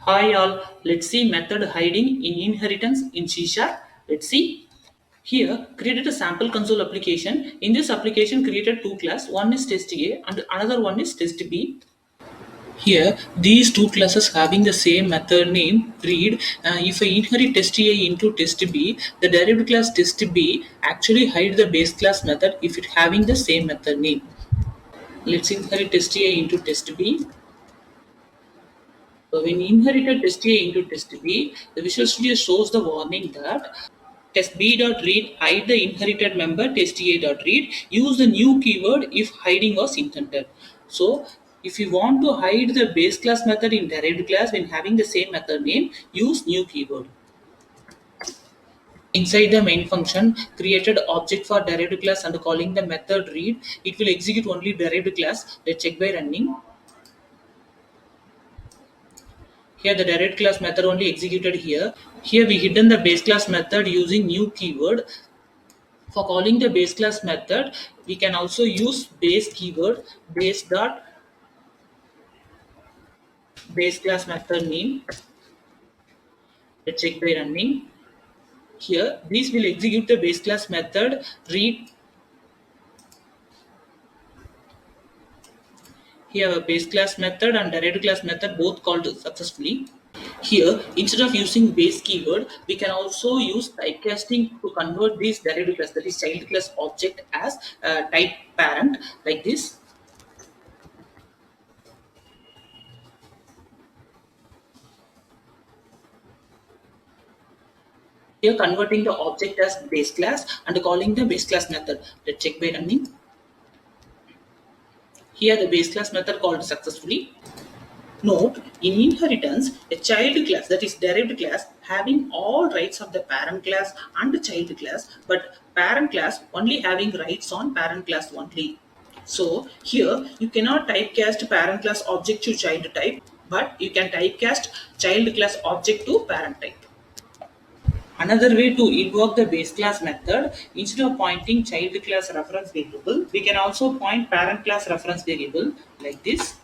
Hi all, let's see method hiding in inheritance in C Sharp. Let's see. Here, created a sample console application. In this application, created two classes. One is test A and another one is test B. Here, these two classes having the same method name read. If I inherit test A into test B, the derived class test B actually hide the base class method if it having the same method name. Let's inherit test A into test B. So when inherited test A into test B, the Visual Studio shows the warning that test B.read hide the inherited member test A.read. Use the new keyword if hiding was intended. So if you want to hide the base class method in derived class when having the same method name, use new keyword. Inside the main function, created object for derived class and calling the method read, it will execute only derived class. Let's check by running. Here the derived class method only executed here. Here we hidden the base class method using new keyword. For calling the base class method, we can also use base keyword base class method name. Let's check by running. Here this will execute the base class method read. Here a base class method and derived class method both called successfully. Here, instead of using base keyword, we can also use typecasting to convert this derived class, that is child class object, as type parent, like this. Here, converting the object as base class and calling the base class method. Let's check by running. Here, the base class method called successfully. Note, in inheritance, a child class, that is derived class, having all rights of the parent class and the child class, but parent class only having rights on parent class only. So here you cannot typecast parent class object to child type, but you can typecast child class object to parent type. Another way to invoke the base class method, instead of pointing child class reference variable, we can also point parent class reference variable like this.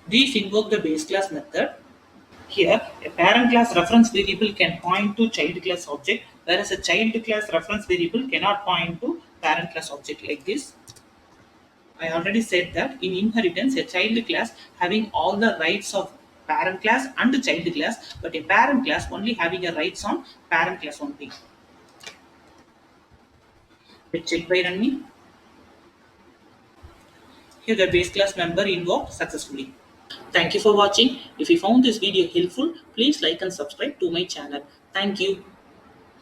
These invoke the base class method. Here, a parent class reference variable can point to child class object, whereas a child class reference variable cannot point to parent class object like this. I already said that in inheritance, a child class having all the rights of parent class and the child class, but a parent class only having a rights on parent class only. Let's check by running. Here the base class member invoked successfully. Thank you for watching. If you found this video helpful, please like and subscribe to my channel. Thank you.